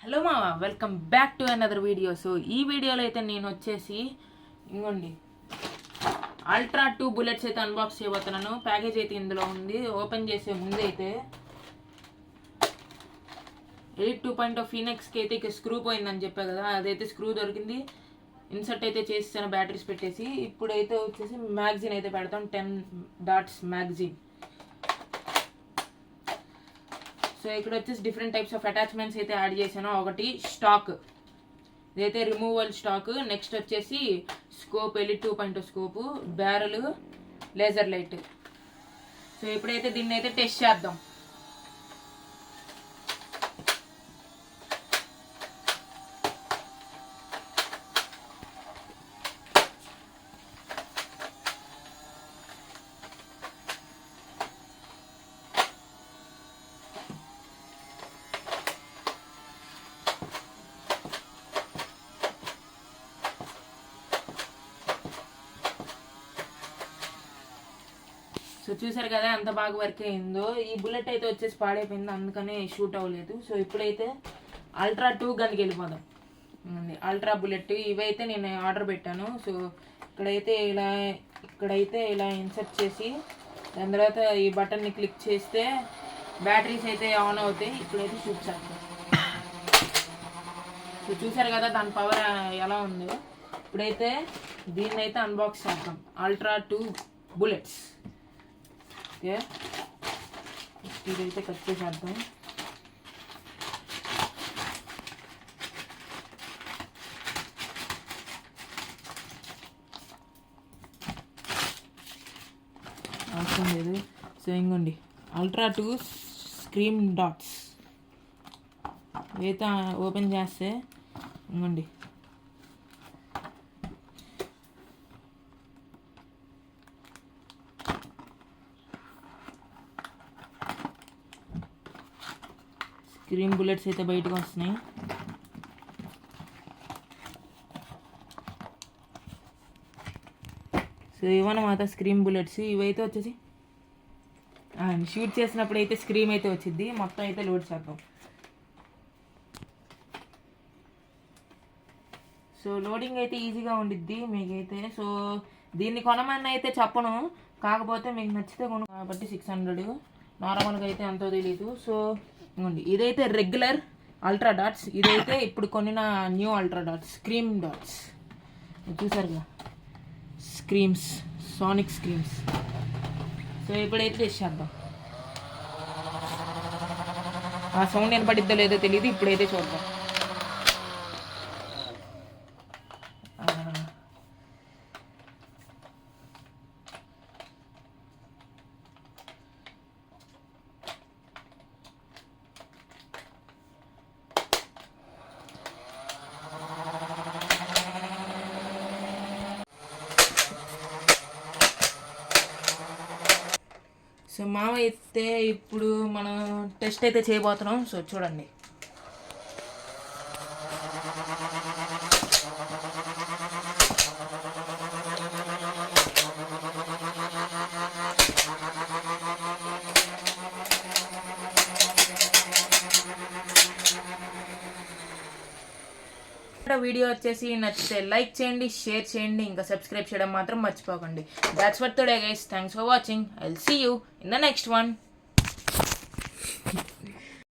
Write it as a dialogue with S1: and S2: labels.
S1: Hello మామ, welcome back to another video. So ఈ వీడియోలో అయితే నేను వచ్చేసి ఇంకోండి అల్ట్రా 2 బుల్లెట్స్ అయితే అన్బాక్స్ చేయబోతున్నాను. ప్యాకేజ్ అయితే ఇందులో ఉంది. ఓపెన్ చేసే ముందు అయితే ఎలిట్ 2.0 ఫీనెక్స్కి అయితే స్క్రూ పోయిందని చెప్పా కదా, అదైతే స్క్రూ దొరికింది. ఇన్సర్ట్ అయితే చేస్తాను బ్యాటరీస్ పెట్టేసి. ఇప్పుడైతే వచ్చేసి మ్యాగజైన్ అయితే పెడతాం, 10 డాట్స్ మ్యాగజైన్. సో ఇక్కడ వచ్చేసి డిఫరెంట్ టైప్స్ ఆఫ్ అటాచ్మెంట్స్ అయితే యాడ్ చేశాను. ఒకటి స్టాక్, ఇదైతే రిమూవల్ స్టాక్. నెక్స్ట్ వచ్చేసి scope, elite 2.0 scope, barrel, laser light. So ఇప్పుడైతే దీన్ని అయితే టెస్ట్ చేద్దాం. సో చూసారు కదా ఎంత బాగా వర్క్ అయిందో. ఈ బుల్లెట్ అయితే వచ్చేసి పాడైపోయింది, అందుకనే షూట్ అవ్వలేదు. సో ఇప్పుడైతే అల్ట్రా 2 గన్కి వెళ్ళిపోదాం. అల్ట్రా బుల్లెట్ ఇవైతే నేను ఆర్డర్ పెట్టాను. సో ఇక్కడైతే ఇలా ఇన్సర్ట్ చేసి దాని తర్వాత ఈ బటన్ని క్లిక్ చేస్తే బ్యాటరీస్ అయితే ఆన్ అవుతాయి. ఇప్పుడైతే షూట్ చేస్తాం. సో చూసారు కదా దాని పవర్ ఎలా ఉందో. ఇప్పుడైతే దీన్ని అయితే అన్బాక్స్ చేద్దాం, అల్ట్రా 2 బుల్లెట్స్. ఓకే, ఇదైతే కట్ చేసేద్దాం. అవసరం లేదు. సో ఇంకోండి అల్ట్రా 2 స్క్రీమ్ డాట్స్. ఇదైతే ఓపెన్ చేస్తే ఇంకోండి స్క్రీన్ బుల్లెట్స్ అయితే బయటకు వస్తున్నాయి. సో ఇవన్నమాట స్క్రీన్ బుల్లెట్స్. ఇవైతే వచ్చేసి షూట్ చేసినప్పుడు అయితే స్క్రీన్ అయితే వచ్చింది. మొత్తం అయితే లోడ్ చేద్దాం. సో లోడింగ్ అయితే ఈజీగా ఉండిద్ది మీకైతే. సో దీన్ని కొనమని అయితే చెప్పను, కాకపోతే మీకు నచ్చితే కొను. కాబట్టి 600, నార్మల్గా అయితే ఎంతో తెలియదు. సో ఇదైతే రెగ్యులర్ అల్ట్రా డాట్స్, ఇదైతే ఇప్పుడు కొనిన new ultra dots scream dots. చూసారుగా స్క్రీమ్స్, సానిక్ స్క్రీమ్స్. సో ఇప్పుడైతే టెస్ట్ చేద్దాం. ఆ సౌండ్ వినపడిద్దో లేదో తెలియదు. ఇప్పుడైతే చూద్దాం. సో మామ అయితే ఇప్పుడు మనం టెస్ట్ అయితే చేయబోతున్నాం. సో చూడండి. వీడియో వచ్చేసి నచ్చితే లైక్ చేయండి, షేర్ చేయండి, ఇంకా సబ్స్క్రైబ్ చేయడం మాత్రం మర్చిపోకండి. That's for today guys. Thanks for watching. I will see you in the next one.